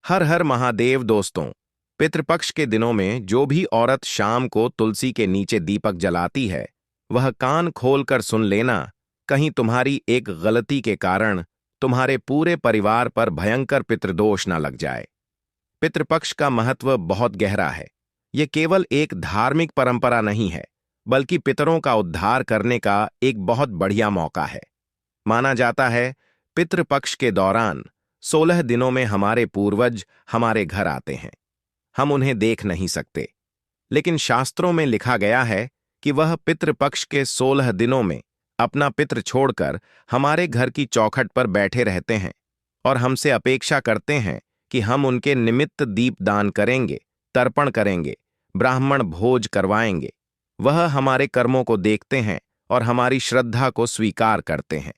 हर हर महादेव दोस्तों। पितृपक्ष के दिनों में जो भी औरत शाम को तुलसी के नीचे दीपक जलाती है, वह कान खोलकर सुन लेना, कहीं तुम्हारी एक गलती के कारण तुम्हारे पूरे परिवार पर भयंकर पितृदोष न लग जाए। पितृपक्ष का महत्व बहुत गहरा है। यह केवल एक धार्मिक परंपरा नहीं है, बल्कि पितरों का उद्धार करने का एक बहुत बढ़िया मौका है। माना जाता है, पितृपक्ष के दौरान 16 दिनों में हमारे पूर्वज हमारे घर आते हैं। हम उन्हें देख नहीं सकते, लेकिन शास्त्रों में लिखा गया है कि वह पितृपक्ष के 16 दिनों में अपना पितृ छोड़कर हमारे घर की चौखट पर बैठे रहते हैं और हमसे अपेक्षा करते हैं कि हम उनके निमित्त दीप दान करेंगे, तर्पण करेंगे, ब्राह्मण भोज करवाएंगे। वह हमारे कर्मों को देखते हैं और हमारी श्रद्धा को स्वीकार करते हैं।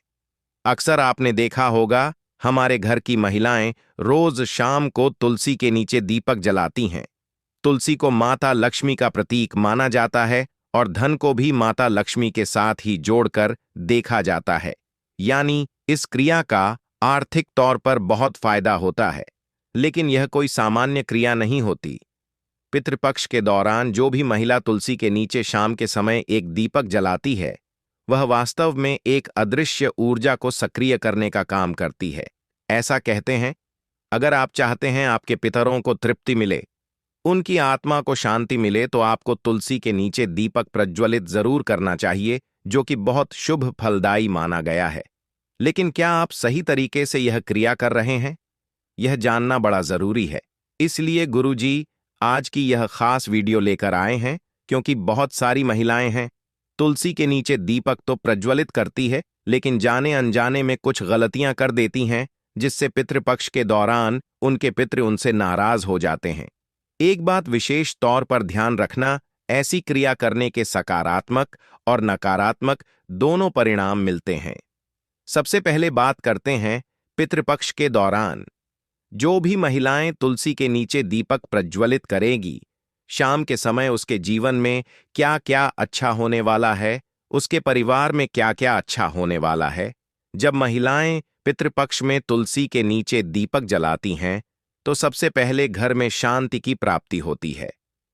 अक्सर आपने देखा होगा, हमारे घर की महिलाएं रोज शाम को तुलसी के नीचे दीपक जलाती हैं। तुलसी को माता लक्ष्मी का प्रतीक माना जाता है और धन को भी माता लक्ष्मी के साथ ही जोड़कर देखा जाता है। यानी इस क्रिया का आर्थिक तौर पर बहुत फायदा होता है। लेकिन यह कोई सामान्य क्रिया नहीं होती। पितृपक्ष के दौरान जो भी महिला तुलसी के नीचे शाम के समय एक दीपक जलाती है, वह वास्तव में एक अदृश्य ऊर्जा को सक्रिय करने का काम करती है। ऐसा कहते हैं, अगर आप चाहते हैं आपके पितरों को तृप्ति मिले, उनकी आत्मा को शांति मिले, तो आपको तुलसी के नीचे दीपक प्रज्वलित जरूर करना चाहिए, जो कि बहुत शुभ फलदायी माना गया है। लेकिन क्या आप सही तरीके से यह क्रिया कर रहे हैं? यह जानना बड़ा जरूरी है। इसलिए गुरुजी आज की यह खास वीडियो लेकर आए हैं, क्योंकि बहुत सारी महिलाएं हैं, तुलसी के नीचे दीपक तो प्रज्वलित करती है, लेकिन जाने अनजाने में कुछ गलतियां कर देती हैं, जिससे पितृपक्ष के दौरान उनके पितृ उनसे नाराज हो जाते हैं। एक बात विशेष तौर पर ध्यान रखना, ऐसी क्रिया करने के सकारात्मक और नकारात्मक दोनों परिणाम मिलते हैं। सबसे पहले बात करते हैं पितृपक्ष के दौरान जो भी महिलाएं तुलसी के नीचे दीपक प्रज्वलित करेगी, शाम के समय उसके जीवन में क्या क्या अच्छा होने वाला है, उसके परिवार में क्या क्या अच्छा होने वाला है। जब महिलाएं पितृपक्ष में तुलसी के नीचे दीपक जलाती हैं, तो सबसे पहले घर में शांति की प्राप्ति होती है।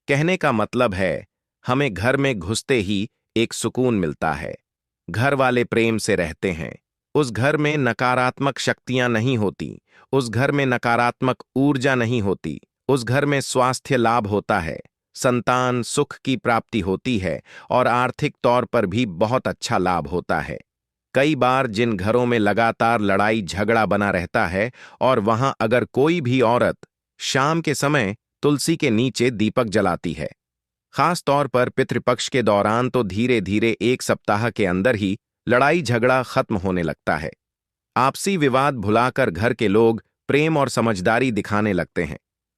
कहने का मतलब है, हमें घर में घुसते ही एक सुकून मिलता है। घर वाले प्रेम से रहते हैं। उस घर में नकारात्मक शक्तियां नहीं होती। उस घर में नकारात्मक ऊर्जा नहीं होती। उस घर में स्वास्थ्य लाभ होता है, संतान सुख की प्राप्ति होती है और आर्थिक तौर पर भी बहुत अच्छा लाभ होता है। कई बार जिन घरों में लगातार लड़ाई झगड़ा बना रहता है, और वहां अगर कोई भी औरत शाम के समय तुलसी के नीचे दीपक जलाती है, खास तौर पर पितृपक्ष के दौरान, तो धीरे धीरे एक सप्ताह के अंदर ही लड़ाई झगड़ा खत्म होने लगता है। आपसी विवाद भुलाकर घर के लोग प्रेम और समझदारी दिखाने लगते हैं।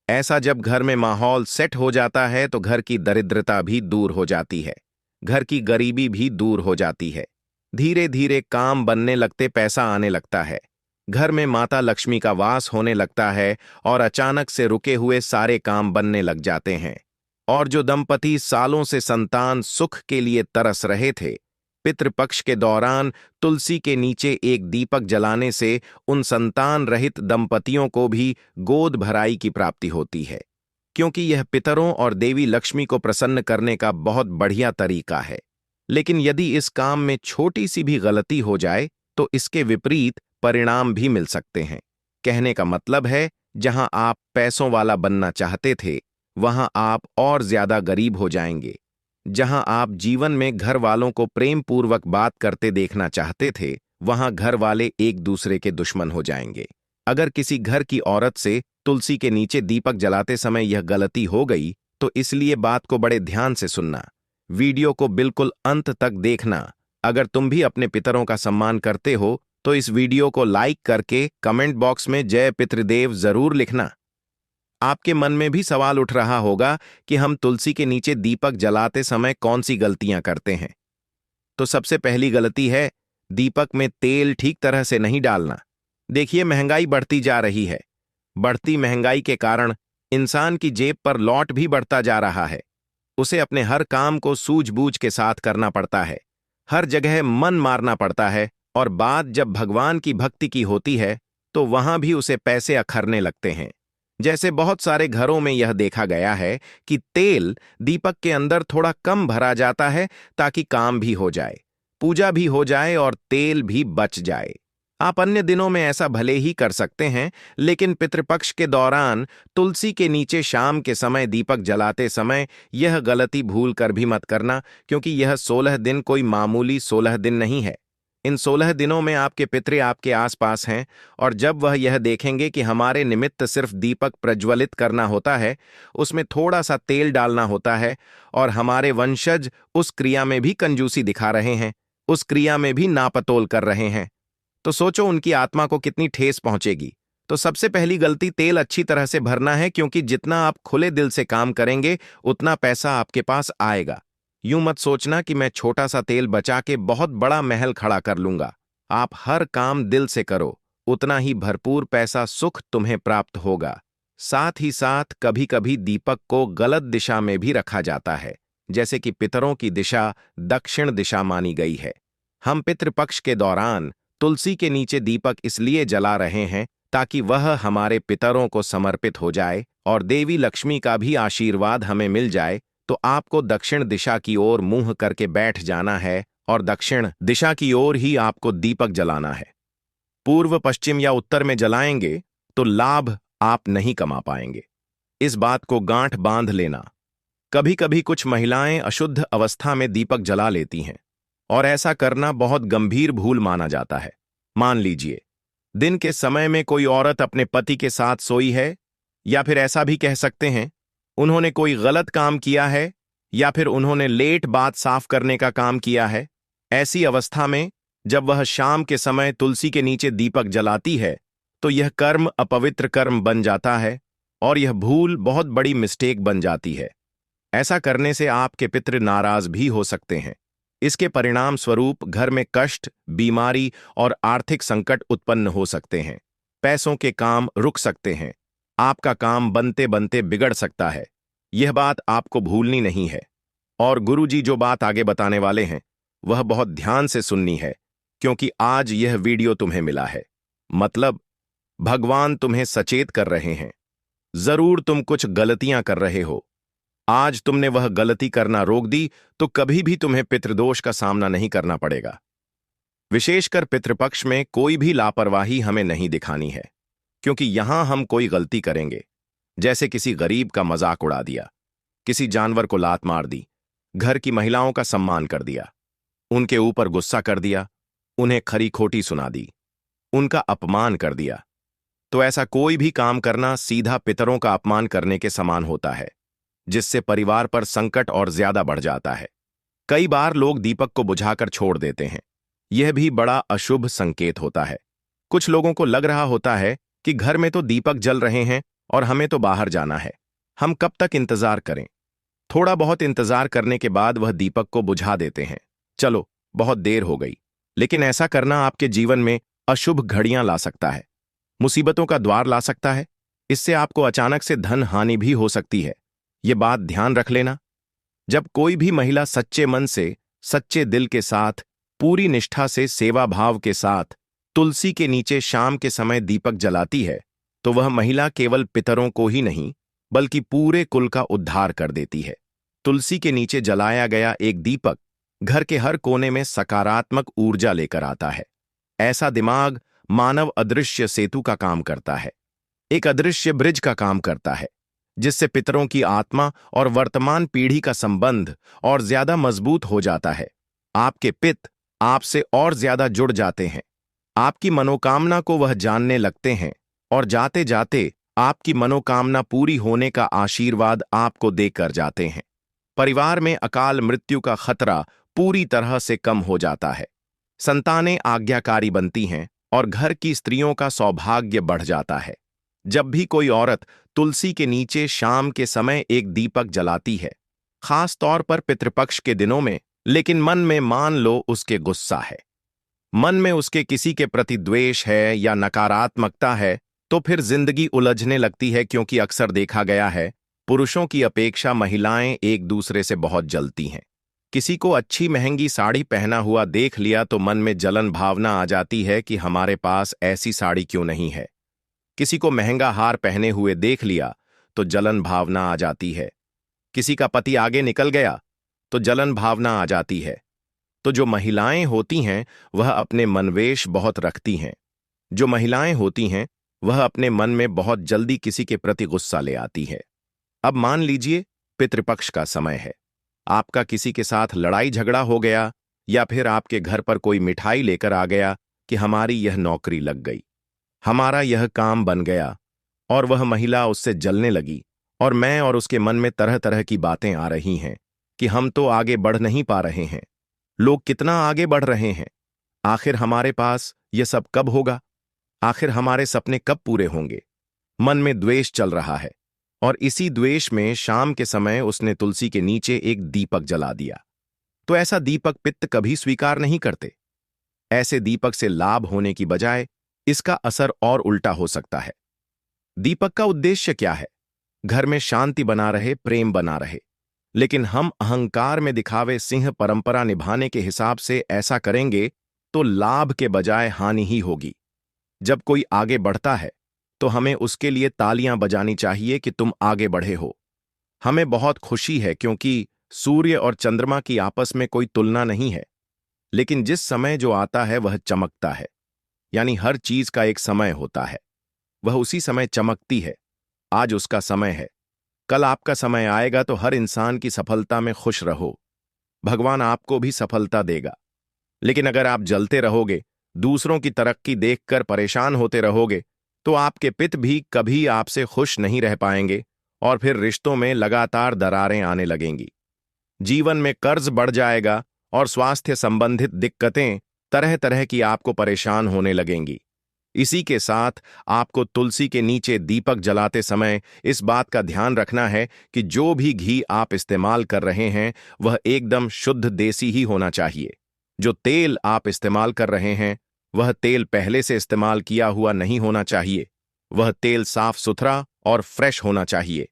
ऐसा जब घर में माहौल सेट हो जाता है, तो घर की दरिद्रता भी दूर हो जाती है, घर की गरीबी भी दूर हो जाती है। धीरे धीरे काम बनने लगते, पैसा आने लगता है, घर में माता लक्ष्मी का वास होने लगता है और अचानक से रुके हुए सारे काम बनने लग जाते हैं। और जो दंपति सालों से संतान सुख के लिए तरस रहे थे, पितृपक्ष के दौरान तुलसी के नीचे एक दीपक जलाने से उन संतान रहित दंपतियों को भी गोद भराई की प्राप्ति होती है, क्योंकि यह पितरों और देवी लक्ष्मी को प्रसन्न करने का बहुत बढ़िया तरीका है। लेकिन यदि इस काम में छोटी सी भी गलती हो जाए, तो इसके विपरीत परिणाम भी मिल सकते हैं। कहने का मतलब है, जहां आप पैसों वाला बनना चाहते थे, वहां आप और ज्यादा गरीब हो जाएंगे। जहां आप जीवन में घर वालों को प्रेम पूर्वक बात करते देखना चाहते थे, वहां घर वाले एक दूसरे के दुश्मन हो जाएंगे। अगर किसी घर की औरत से तुलसी के नीचे दीपक जलाते समय यह गलती हो गई, तो इसलिए बात को बड़े ध्यान से सुनना, वीडियो को बिल्कुल अंत तक देखना। अगर तुम भी अपने पितरों का सम्मान करते हो, तो इस वीडियो को लाइक करके कमेंट बॉक्स में जय पितृदेव जरूर लिखना। आपके मन में भी सवाल उठ रहा होगा कि हम तुलसी के नीचे दीपक जलाते समय कौन सी गलतियां करते हैं। तो सबसे पहली गलती है, दीपक में तेल ठीक तरह से नहीं डालना। देखिए, महंगाई बढ़ती जा रही है। बढ़ती महंगाई के कारण इंसान की जेब पर लौट भी बढ़ता जा रहा है। उसे अपने हर काम को सूझबूझ के साथ करना पड़ता है, हर जगह मन मारना पड़ता है, और बात जब भगवान की भक्ति की होती है, तो वहां भी उसे पैसे अखरने लगते हैं। जैसे बहुत सारे घरों में यह देखा गया है कि तेल दीपक के अंदर थोड़ा कम भरा जाता है ताकि काम भी हो जाए, पूजा भी हो जाए और तेल भी बच जाए। आप अन्य दिनों में ऐसा भले ही कर सकते हैं, लेकिन पितृपक्ष के दौरान तुलसी के नीचे शाम के समय दीपक जलाते समय यह गलती भूल कर भी मत करना, क्योंकि यह 16 दिन कोई मामूली 16 दिन नहीं है। इन 16 दिनों में आपके पितृ आपके आसपास हैं, और जब वह यह देखेंगे कि हमारे निमित्त सिर्फ दीपक प्रज्वलित करना होता है, उसमें थोड़ा सा तेल डालना होता है, और हमारे वंशज उस क्रिया में भी कंजूसी दिखा रहे हैं, उस क्रिया में भी नापतोल कर रहे हैं, तो सोचो उनकी आत्मा को कितनी ठेस पहुंचेगी। तो सबसे पहली गलती तेल अच्छी तरह से भरना है, क्योंकि जितना आप खुले दिल से काम करेंगे उतना पैसा आपके पास आएगा। यूं मत सोचना कि मैं छोटा सा तेल बचा के बहुत बड़ा महल खड़ा कर लूंगा। आप हर काम दिल से करो, उतना ही भरपूर पैसा सुख तुम्हें प्राप्त होगा। साथ ही साथ कभी कभी दीपक को गलत दिशा में भी रखा जाता है, जैसे कि पितरों की दिशा दक्षिण दिशा मानी गई है। हम पितृपक्ष के दौरान तुलसी के नीचे दीपक इसलिए जला रहे हैं ताकि वह हमारे पितरों को समर्पित हो जाए और देवी लक्ष्मी का भी आशीर्वाद हमें मिल जाए। तो आपको दक्षिण दिशा की ओर मुंह करके बैठ जाना है और दक्षिण दिशा की ओर ही आपको दीपक जलाना है। पूर्व, पश्चिम या उत्तर में जलाएंगे तो लाभ आप नहीं कमा पाएंगे। इस बात को गांठ बांध लेना। कभी कभी कुछ महिलाएं अशुद्ध अवस्था में दीपक जला लेती हैं, और ऐसा करना बहुत गंभीर भूल माना जाता है। मान लीजिए दिन के समय में कोई औरत अपने पति के साथ सोई है, या फिर ऐसा भी कह सकते हैं उन्होंने कोई गलत काम किया है, या फिर उन्होंने लेट बात साफ करने का काम किया है। ऐसी अवस्था में जब वह शाम के समय तुलसी के नीचे दीपक जलाती है तो यह कर्म अपवित्र कर्म बन जाता है, और यह भूल बहुत बड़ी मिस्टेक बन जाती है। ऐसा करने से आपके पितृ नाराज भी हो सकते हैं। इसके परिणाम स्वरूप घर में कष्ट, बीमारी और आर्थिक संकट उत्पन्न हो सकते हैं। पैसों के काम रुक सकते हैं। आपका काम बनते बनते बिगड़ सकता है। यह बात आपको भूलनी नहीं है। और गुरुजी जो बात आगे बताने वाले हैं वह बहुत ध्यान से सुननी है, क्योंकि आज यह वीडियो तुम्हें मिला है, मतलब भगवान तुम्हें सचेत कर रहे हैं। जरूर तुम कुछ गलतियां कर रहे हो। आज तुमने वह गलती करना रोक दी तो कभी भी तुम्हें पितृदोष का सामना नहीं करना पड़ेगा। विशेषकर पितृपक्ष में कोई भी लापरवाही हमें नहीं दिखानी है, क्योंकि यहां हम कोई गलती करेंगे, जैसे किसी गरीब का मजाक उड़ा दिया, किसी जानवर को लात मार दी, घर की महिलाओं का सम्मान कर दिया, उनके ऊपर गुस्सा कर दिया, उन्हें खरी खोटी सुना दी, उनका अपमान कर दिया, तो ऐसा कोई भी काम करना सीधा पितरों का अपमान करने के समान होता है, जिससे परिवार पर संकट और ज्यादा बढ़ जाता है। कई बार लोग दीपक को बुझाकर छोड़ देते हैं। यह भी बड़ा अशुभ संकेत होता है। कुछ लोगों को लग रहा होता है कि घर में तो दीपक जल रहे हैं और हमें तो बाहर जाना है, हम कब तक इंतजार करें। थोड़ा बहुत इंतजार करने के बाद वह दीपक को बुझा देते हैं। चलो बहुत देर हो गई, लेकिन ऐसा करना आपके जीवन में अशुभ घड़ियां ला सकता है, मुसीबतों का द्वार ला सकता है। इससे आपको अचानक से धन हानि भी हो सकती है। ये बात ध्यान रख लेना। जब कोई भी महिला सच्चे मन से, सच्चे दिल के साथ, पूरी निष्ठा से, सेवा भाव के साथ तुलसी के नीचे शाम के समय दीपक जलाती है, तो वह महिला केवल पितरों को ही नहीं बल्कि पूरे कुल का उद्धार कर देती है। तुलसी के नीचे जलाया गया एक दीपक घर के हर कोने में सकारात्मक ऊर्जा लेकर आता है। ऐसा दिमाग मानव अदृश्य सेतु का काम करता है, एक अदृश्य ब्रिज का काम करता है, जिससे पितरों की आत्मा और वर्तमान पीढ़ी का संबंध और ज्यादा मजबूत हो जाता है। आपके पित आपसे और ज्यादा जुड़ जाते हैं। आपकी मनोकामना को वह जानने लगते हैं, और जाते जाते आपकी मनोकामना पूरी होने का आशीर्वाद आपको देकर जाते हैं। परिवार में अकाल मृत्यु का खतरा पूरी तरह से कम हो जाता है। संतानें आज्ञाकारी बनती हैं और घर की स्त्रियों का सौभाग्य बढ़ जाता है। जब भी कोई औरत तुलसी के नीचे शाम के समय एक दीपक जलाती है, खास तौर पर पितृपक्ष के दिनों में, लेकिन मन में मान लो उसके गुस्सा है, मन में उसके किसी के प्रति द्वेष है या नकारात्मकता है, तो फिर जिंदगी उलझने लगती है, क्योंकि अक्सर देखा गया है पुरुषों की अपेक्षा महिलाएं एक दूसरे से बहुत जलती हैं। किसी को अच्छी महंगी साड़ी पहना हुआ देख लिया तो मन में जलन भावना आ जाती है कि हमारे पास ऐसी साड़ी क्यों नहीं है। किसी को महंगा हार पहने हुए देख लिया तो जलन भावना आ जाती है। किसी का पति आगे निकल गया तो जलन भावना आ जाती है। तो जो महिलाएं होती हैं वह अपने मनवेश बहुत रखती हैं। जो महिलाएं होती हैं वह अपने मन में बहुत जल्दी किसी के प्रति गुस्सा ले आती है। अब मान लीजिए पितृपक्ष का समय है, आपका किसी के साथ लड़ाई झगड़ा हो गया या फिर आपके घर पर कोई मिठाई लेकर आ गया कि हमारी यह नौकरी लग गई, हमारा यह काम बन गया, और वह महिला उससे जलने लगी और मैं और उसके मन में तरह तरह की बातें आ रही हैं कि हम तो आगे बढ़ नहीं पा रहे हैं, लोग कितना आगे बढ़ रहे हैं, आखिर हमारे पास यह सब कब होगा, आखिर हमारे सपने कब पूरे होंगे। मन में द्वेष चल रहा है और इसी द्वेष में शाम के समय उसने तुलसी के नीचे एक दीपक जला दिया। तो ऐसा दीपक पित्त कभी स्वीकार नहीं करते। ऐसे दीपक से लाभ होने की बजाय इसका असर और उल्टा हो सकता है। दीपक का उद्देश्य क्या है? घर में शांति बना रहे, प्रेम बना रहे, लेकिन हम अहंकार में दिखावे सिंह परंपरा निभाने के हिसाब से ऐसा करेंगे तो लाभ के बजाय हानि ही होगी। जब कोई आगे बढ़ता है तो हमें उसके लिए तालियां बजानी चाहिए कि तुम आगे बढ़े हो। हमें बहुत खुशी है क्योंकि सूर्य और चंद्रमा की आपस में कोई तुलना नहीं है, लेकिन जिस समय जो आता है वह चमकता है। यानी हर चीज का एक समय होता है, वह उसी समय चमकती है। आज उसका समय है, कल आपका समय आएगा, तो हर इंसान की सफलता में खुश रहो, भगवान आपको भी सफलता देगा। लेकिन अगर आप जलते रहोगे, दूसरों की तरक्की देखकर परेशान होते रहोगे, तो आपके पिता भी कभी आपसे खुश नहीं रह पाएंगे और फिर रिश्तों में लगातार दरारें आने लगेंगी। जीवन में कर्ज बढ़ जाएगा और स्वास्थ्य संबंधित दिक्कतें तरह तरह की आपको परेशान होने लगेंगी। इसी के साथ आपको तुलसी के नीचे दीपक जलाते समय इस बात का ध्यान रखना है कि जो भी घी आप इस्तेमाल कर रहे हैं वह एकदम शुद्ध देसी ही होना चाहिए। जो तेल आप इस्तेमाल कर रहे हैं वह तेल पहले से इस्तेमाल किया हुआ नहीं होना चाहिए। वह तेल साफ सुथरा और फ्रेश होना चाहिए।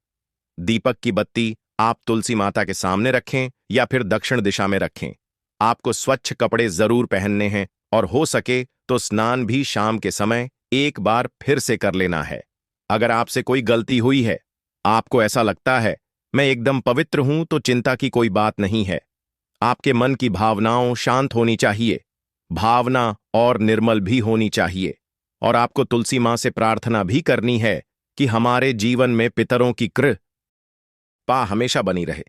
दीपक की बत्ती आप तुलसी माता के सामने रखें या फिर दक्षिण दिशा में रखें। आपको स्वच्छ कपड़े जरूर पहनने हैं और हो सके तो स्नान भी शाम के समय एक बार फिर से कर लेना है। अगर आपसे कोई गलती हुई है, आपको ऐसा लगता है मैं एकदम पवित्र हूं, तो चिंता की कोई बात नहीं है। आपके मन की भावनाओं शांत होनी चाहिए, भावना और निर्मल भी होनी चाहिए, और आपको तुलसी मां से प्रार्थना भी करनी है कि हमारे जीवन में पितरों की कृपा हमेशा बनी रहे,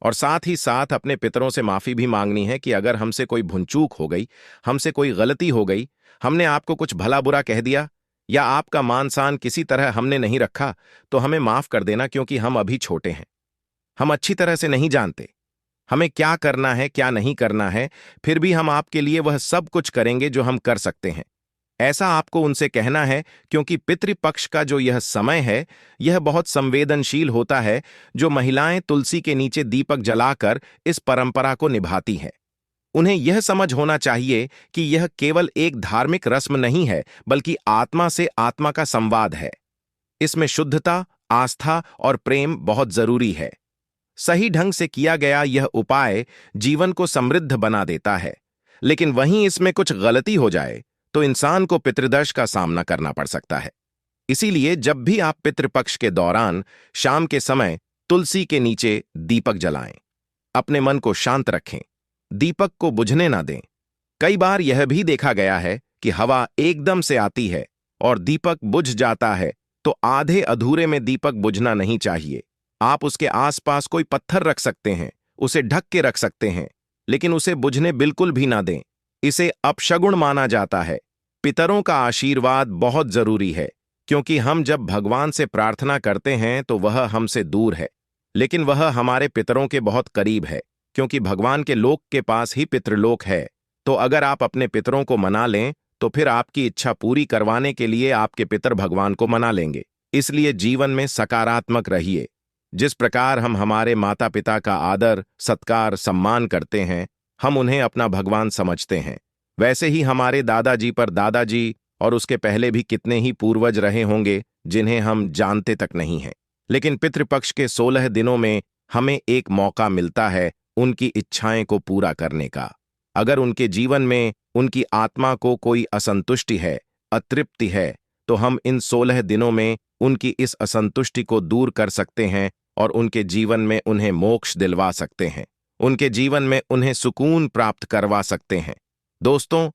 और साथ ही साथ अपने पितरों से माफी भी मांगनी है कि अगर हमसे कोई भूलचूक हो गई, हमसे कोई गलती हो गई, हमने आपको कुछ भला बुरा कह दिया या आपका मान सम्मान किसी तरह हमने नहीं रखा, तो हमें माफ कर देना, क्योंकि हम अभी छोटे हैं, हम अच्छी तरह से नहीं जानते हमें क्या करना है क्या नहीं करना है। फिर भी हम आपके लिए वह सब कुछ करेंगे जो हम कर सकते हैं। ऐसा आपको उनसे कहना है, क्योंकि पितृपक्ष का जो यह समय है यह बहुत संवेदनशील होता है। जो महिलाएं तुलसी के नीचे दीपक जलाकर इस परंपरा को निभाती हैं, उन्हें यह समझ होना चाहिए कि यह केवल एक धार्मिक रस्म नहीं है, बल्कि आत्मा से आत्मा का संवाद है। इसमें शुद्धता, आस्था और प्रेम बहुत जरूरी है। सही ढंग से किया गया यह उपाय जीवन को समृद्ध बना देता है, लेकिन वहीं इसमें कुछ गलती हो जाए तो इंसान को पितृदोष का सामना करना पड़ सकता है। इसीलिए जब भी आप पितृपक्ष के दौरान शाम के समय तुलसी के नीचे दीपक जलाएं, अपने मन को शांत रखें, दीपक को बुझने ना दें। कई बार यह भी देखा गया है कि हवा एकदम से आती है और दीपक बुझ जाता है, तो आधे अधूरे में दीपक बुझना नहीं चाहिए। आप उसके आसपास कोई पत्थर रख सकते हैं, उसे ढक के रख सकते हैं, लेकिन उसे बुझने बिल्कुल भी ना दें। इसे अपशगुन माना जाता है। पितरों का आशीर्वाद बहुत जरूरी है, क्योंकि हम जब भगवान से प्रार्थना करते हैं तो वह हमसे दूर है, लेकिन वह हमारे पितरों के बहुत करीब है, क्योंकि भगवान के लोक के पास ही पितृलोक है। तो अगर आप अपने पितरों को मना लें तो फिर आपकी इच्छा पूरी करवाने के लिए आपके पितर भगवान को मना लेंगे। इसलिए जीवन में सकारात्मक रहिए। जिस प्रकार हम हमारे माता पिता का आदर, सत्कार, सम्मान करते हैं, हम उन्हें अपना भगवान समझते हैं, वैसे ही हमारे दादाजी पर दादाजी और उसके पहले भी कितने ही पूर्वज रहे होंगे जिन्हें हम जानते तक नहीं हैं। लेकिन पितृपक्ष के 16 दिनों में हमें एक मौका मिलता है उनकी इच्छाएं को पूरा करने का। अगर उनके जीवन में उनकी आत्मा को कोई असंतुष्टि है, अतृप्ति है, तो हम इन 16 दिनों में उनकी इस असंतुष्टि को दूर कर सकते हैं और उनके जीवन में उन्हें मोक्ष दिलवा सकते हैं, उनके जीवन में उन्हें सुकून प्राप्त करवा सकते हैं। दोस्तों,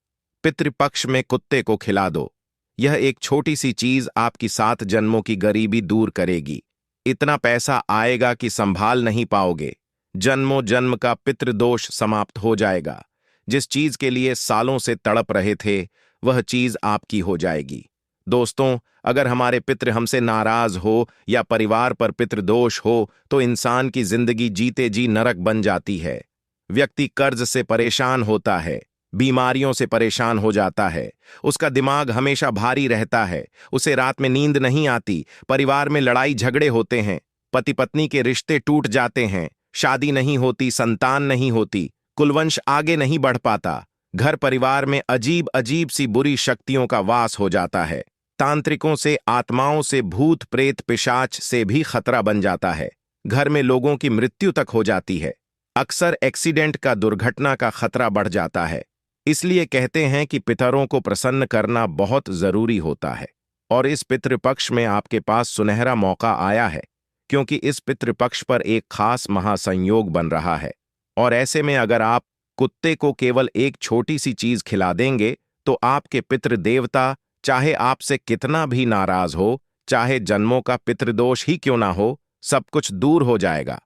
पितृपक्ष में कुत्ते को खिला दो। यह एक छोटी सी चीज आपकी 7 जन्मों की गरीबी दूर करेगी। इतना पैसा आएगा कि संभाल नहीं पाओगे। जन्मों जन्म का पितृदोष समाप्त हो जाएगा। जिस चीज के लिए सालों से तड़प रहे थे, वह चीज आपकी हो जाएगी। दोस्तों, अगर हमारे पितृ हमसे नाराज हो या परिवार पर पितृदोष हो तो इंसान की जिंदगी जीते जी नरक बन जाती है। व्यक्ति कर्ज से परेशान होता है, बीमारियों से परेशान हो जाता है, उसका दिमाग हमेशा भारी रहता है, उसे रात में नींद नहीं आती, परिवार में लड़ाई झगड़े होते हैं, पति पत्नी के रिश्ते टूट जाते हैं, शादी नहीं होती, संतान नहीं होती, कुलवंश आगे नहीं बढ़ पाता, घर परिवार में अजीब अजीब सी बुरी शक्तियों का वास हो जाता है, तांत्रिकों से, आत्माओं से, भूत प्रेत पिशाच से भी खतरा बन जाता है, घर में लोगों की मृत्यु तक हो जाती है, अक्सर एक्सीडेंट का, दुर्घटना का खतरा बढ़ जाता है। इसलिए कहते हैं कि पितरों को प्रसन्न करना बहुत जरूरी होता है। और इस पितृपक्ष में आपके पास सुनहरा मौका आया है, क्योंकि इस पितृपक्ष पर एक खास महासंयोग बन रहा है। और ऐसे में अगर आप कुत्ते को केवल एक छोटी सी चीज खिला देंगे तो आपके पितृ देवता, चाहे आपसे कितना भी नाराज हो, चाहे जन्मों का पितृदोष ही क्यों ना हो, सब कुछ दूर हो जाएगा।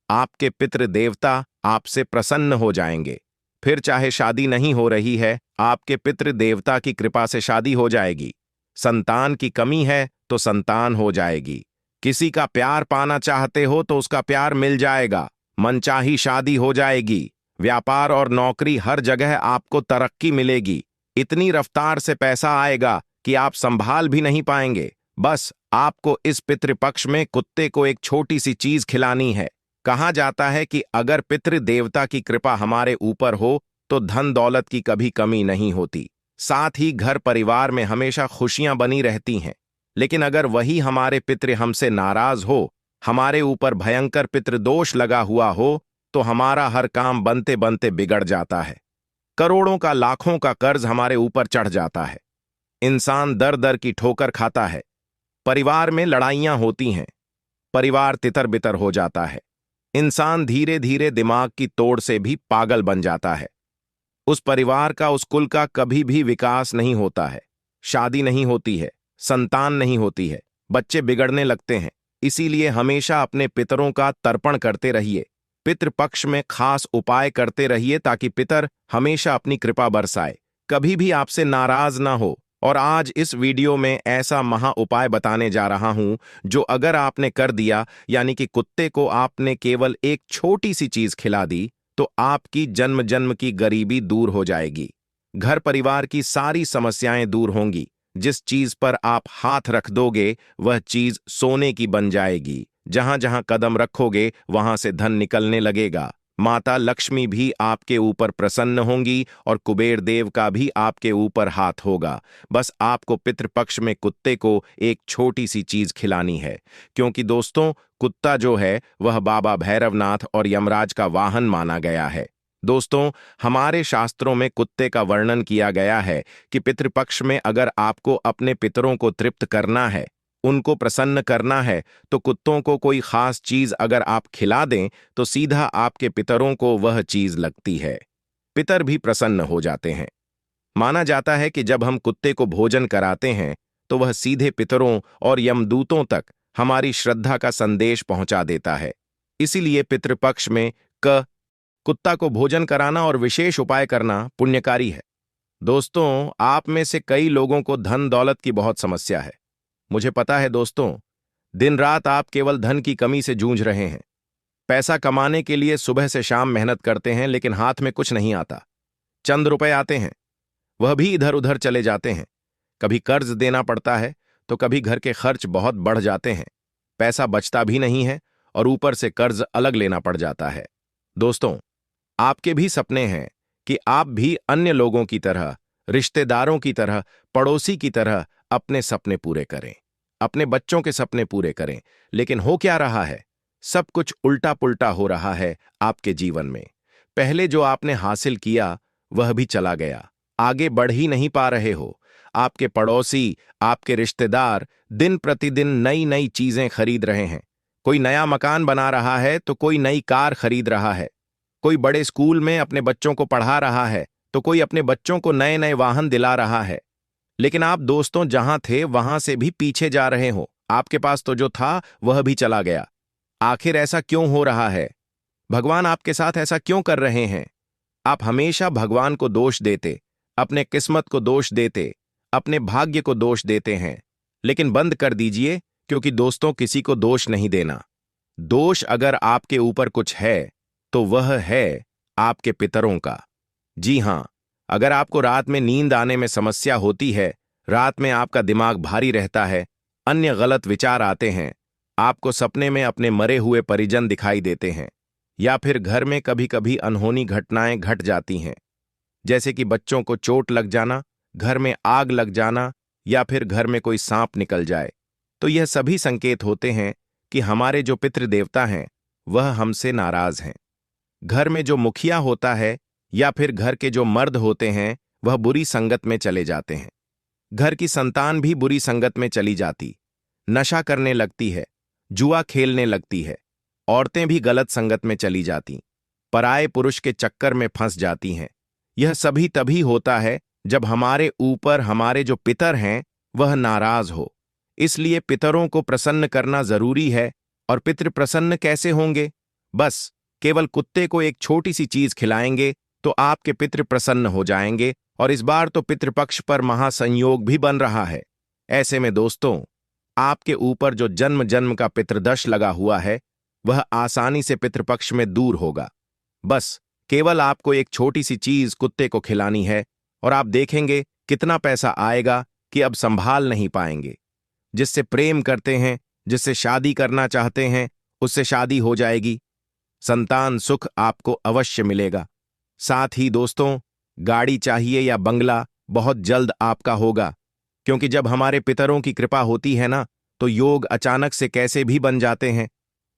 आपके पितृ देवता आपसे प्रसन्न हो जाएंगे। फिर चाहे शादी नहीं हो रही है, आपके पितृ देवता की कृपा से शादी हो जाएगी। संतान की कमी है तो संतान हो जाएगी। किसी का प्यार पाना चाहते हो तो उसका प्यार मिल जाएगा। मनचाही शादी हो जाएगी। व्यापार और नौकरी, हर जगह आपको तरक्की मिलेगी। इतनी रफ्तार से पैसा आएगा कि आप संभाल भी नहीं पाएंगे। बस आपको इस पितृपक्ष में कुत्ते को एक छोटी सी चीज खिलानी है। कहा जाता है कि अगर पितृ देवता की कृपा हमारे ऊपर हो तो धन दौलत की कभी कमी नहीं होती, साथ ही घर परिवार में हमेशा खुशियां बनी रहती हैं। लेकिन अगर वही हमारे पितृ हमसे नाराज हो, हमारे ऊपर भयंकर पितृदोष लगा हुआ हो, तो हमारा हर काम बनते बनते बिगड़ जाता है। करोड़ों का, लाखों का कर्ज हमारे ऊपर चढ़ जाता है। इंसान दर दर की ठोकर खाता है। परिवार में लड़ाइयां होती हैं। परिवार तितर बितर हो जाता है। इंसान धीरे धीरे दिमाग की तोड़ से भी पागल बन जाता है। उस परिवार का, उस कुल का कभी भी विकास नहीं होता है। शादी नहीं होती है, संतान नहीं होती है, बच्चे बिगड़ने लगते हैं। इसीलिए हमेशा अपने पितरों का तर्पण करते रहिए। पितृपक्ष में खास उपाय करते रहिए ताकि पितर हमेशा अपनी कृपा बरसाए, कभी भी आपसे नाराज ना हो। और आज इस वीडियो में ऐसा महा उपाय बताने जा रहा हूं जो अगर आपने कर दिया, यानी कि कुत्ते को आपने केवल एक छोटी सी चीज खिला दी, तो आपकी जन्म जन्म की गरीबी दूर हो जाएगी। घर परिवार की सारी समस्याएं दूर होंगी। जिस चीज पर आप हाथ रख दोगे वह चीज सोने की बन जाएगी। जहां जहां कदम रखोगे वहां से धन निकलने लगेगा। माता लक्ष्मी भी आपके ऊपर प्रसन्न होंगी और कुबेर देव का भी आपके ऊपर हाथ होगा। बस आपको पितृपक्ष में कुत्ते को एक छोटी सी चीज खिलानी है, क्योंकि दोस्तों, कुत्ता जो है वह बाबा भैरवनाथ और यमराज का वाहन माना गया है। दोस्तों, हमारे शास्त्रों में कुत्ते का वर्णन किया गया है कि पितृपक्ष में अगर आपको अपने पितरों को तृप्त करना है, उनको प्रसन्न करना है, तो कुत्तों को कोई खास चीज अगर आप खिला दें तो सीधा आपके पितरों को वह चीज लगती है। पितर भी प्रसन्न हो जाते हैं। माना जाता है कि जब हम कुत्ते को भोजन कराते हैं तो वह सीधे पितरों और यमदूतों तक हमारी श्रद्धा का संदेश पहुंचा देता है। इसीलिए पितृपक्ष में कुत्ता को भोजन कराना और विशेष उपाय करना पुण्यकारी है। दोस्तों, आप में से कई लोगों को धन दौलत की बहुत समस्या है। मुझे पता है दोस्तों, दिन रात आप केवल धन की कमी से जूझ रहे हैं। पैसा कमाने के लिए सुबह से शाम मेहनत करते हैं, लेकिन हाथ में कुछ नहीं आता। चंद रुपए आते हैं, वह भी इधर उधर चले जाते हैं। कभी कर्ज देना पड़ता है तो कभी घर के खर्च बहुत बढ़ जाते हैं। पैसा बचता भी नहीं है और ऊपर से कर्ज अलग लेना पड़ जाता है। दोस्तों, आपके भी सपने हैं कि आप भी अन्य लोगों की तरह, रिश्तेदारों की तरह, पड़ोसी की तरह अपने सपने पूरे करें, अपने बच्चों के सपने पूरे करें। लेकिन हो क्या रहा है? सब कुछ उल्टा पुल्टा हो रहा है आपके जीवन में। पहले जो आपने हासिल किया वह भी चला गया, आगे बढ़ ही नहीं पा रहे हो। आपके पड़ोसी, आपके रिश्तेदार दिन प्रतिदिन नई नई चीजें खरीद रहे हैं। कोई नया मकान बना रहा है तो कोई नई कार खरीद रहा है। कोई बड़े स्कूल में अपने बच्चों को पढ़ा रहा है तो कोई अपने बच्चों को नए नए वाहन दिला रहा है। लेकिन आप दोस्तों जहां थे वहां से भी पीछे जा रहे हो। आपके पास तो जो था वह भी चला गया। आखिर ऐसा क्यों हो रहा है? भगवान आपके साथ ऐसा क्यों कर रहे हैं? आप हमेशा भगवान को दोष देते, अपने किस्मत को दोष देते, अपने भाग्य को दोष देते हैं। लेकिन बंद कर दीजिए, क्योंकि दोस्तों किसी को दोष नहीं देना। दोष अगर आपके ऊपर कुछ है तो वह है आपके पितरों का। जी हां, अगर आपको रात में नींद आने में समस्या होती है, रात में आपका दिमाग भारी रहता है, अन्य गलत विचार आते हैं, आपको सपने में अपने मरे हुए परिजन दिखाई देते हैं, या फिर घर में कभी कभी अनहोनी घटनाएं घट जाती हैं, जैसे कि बच्चों को चोट लग जाना, घर में आग लग जाना, या फिर घर में कोई सांप निकल जाए, तो यह सभी संकेत होते हैं कि हमारे जो पितृदेवता हैं वह हमसे नाराज हैं। घर में जो मुखिया होता है या फिर घर के जो मर्द होते हैं वह बुरी संगत में चले जाते हैं। घर की संतान भी बुरी संगत में चली जाती, नशा करने लगती है, जुआ खेलने लगती है, औरतें भी गलत संगत में चली जाती, पराये पुरुष के चक्कर में फंस जाती हैं। यह सभी तभी होता है जब हमारे ऊपर हमारे जो पितर हैं वह नाराज हो। इसलिए पितरों को प्रसन्न करना जरूरी है। और पितृ प्रसन्न कैसे होंगे? बस केवल कुत्ते को एक छोटी सी चीज खिलाएंगे तो आपके पितृ प्रसन्न हो जाएंगे। और इस बार तो पितृपक्ष पर महासंयोग भी बन रहा है। ऐसे में दोस्तों, आपके ऊपर जो जन्म जन्म का पितृदश लगा हुआ है वह आसानी से पितृपक्ष में दूर होगा। बस केवल आपको एक छोटी सी चीज कुत्ते को खिलानी है और आप देखेंगे कितना पैसा आएगा कि अब संभाल नहीं पाएंगे। जिससे प्रेम करते हैं, जिससे शादी करना चाहते हैं, उससे शादी हो जाएगी। संतान सुख आपको अवश्य मिलेगा। साथ ही दोस्तों, गाड़ी चाहिए या बंगला बहुत जल्द आपका होगा, क्योंकि जब हमारे पितरों की कृपा होती है ना, तो योग अचानक से कैसे भी बन जाते हैं।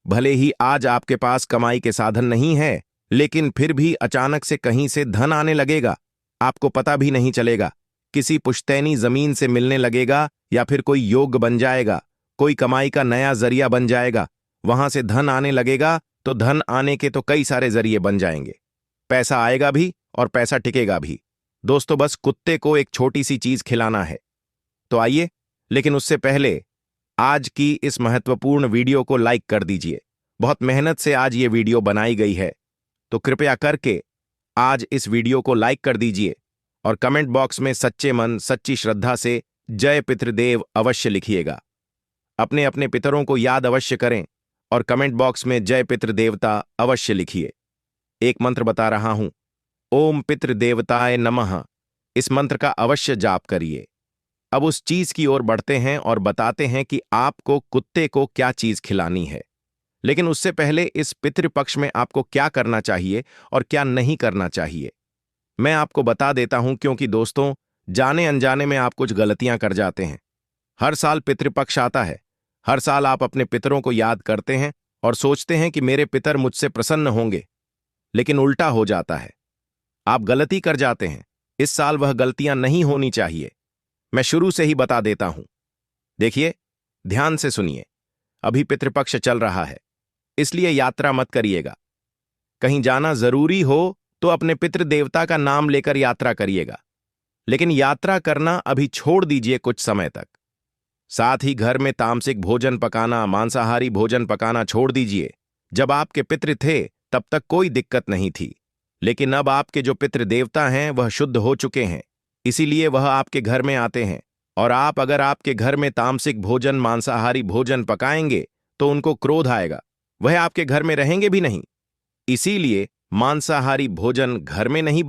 भले ही आज आपके पास कमाई के साधन नहीं है, लेकिन फिर भी अचानक से कहीं से धन आने लगेगा, आपको पता भी नहीं चलेगा। किसी पुश्तैनी जमीन से मिलने लगेगा या फिर कोई योग बन जाएगा, कोई कमाई का नया जरिया बन जाएगा, वहां से धन आने लगेगा। तो धन आने के तो कई सारे जरिए बन जाएंगे, पैसा आएगा भी और पैसा टिकेगा भी। दोस्तों, बस कुत्ते को एक छोटी सी चीज खिलाना है। तो आइए, लेकिन उससे पहले आज की इस महत्वपूर्ण वीडियो को लाइक कर दीजिए। बहुत मेहनत से आज ये वीडियो बनाई गई है, तो कृपया करके आज इस वीडियो को लाइक कर दीजिए और कमेंट बॉक्स में सच्चे मन सच्ची श्रद्धा से जय पितृदेव अवश्य लिखिएगा। अपने अपने पितरों को याद अवश्य करें और कमेंट बॉक्स में जय पितृदेवता अवश्य लिखिए। एक मंत्र बता रहा हूं, ओम पितृदेवताय नमः। इस मंत्र का अवश्य जाप करिए। अब उस चीज की ओर बढ़ते हैं और बताते हैं कि आपको कुत्ते को क्या चीज खिलानी है। लेकिन उससे पहले इस पितृपक्ष में आपको क्या करना चाहिए और क्या नहीं करना चाहिए, मैं आपको बता देता हूं, क्योंकि दोस्तों, जाने अनजाने में आप कुछ गलतियां कर जाते हैं। हर साल पितृपक्ष आता है, हर साल आप अपने पितरों को याद करते हैं और सोचते हैं कि मेरे पितर मुझसे प्रसन्न होंगे, लेकिन उल्टा हो जाता है। आप गलती कर जाते हैं। इस साल वह गलतियां नहीं होनी चाहिए। मैं शुरू से ही बता देता हूं। देखिए, ध्यान से सुनिए। अभी पितृपक्ष चल रहा है, इसलिए यात्रा मत करिएगा। कहीं जाना जरूरी हो तो अपने पितृ देवता का नाम लेकर यात्रा करिएगा, लेकिन यात्रा करना अभी छोड़ दीजिए कुछ समय तक। साथ ही घर में तामसिक भोजन पकाना, मांसाहारी भोजन पकाना छोड़ दीजिए। जब आपके पितृ थे तब तक कोई दिक्कत नहीं थी, लेकिन अब आपके जो पितृ देवता हैं वह शुद्ध हो चुके हैं, इसीलिए वह आपके घर में आते हैं। और आप अगर आपके घर में तामसिक भोजन, मांसाहारी भोजन पकाएंगे तो उनको क्रोध आएगा, वह आपके घर में रहेंगे भी नहीं। इसीलिए मांसाहारी भोजन घर में नहीं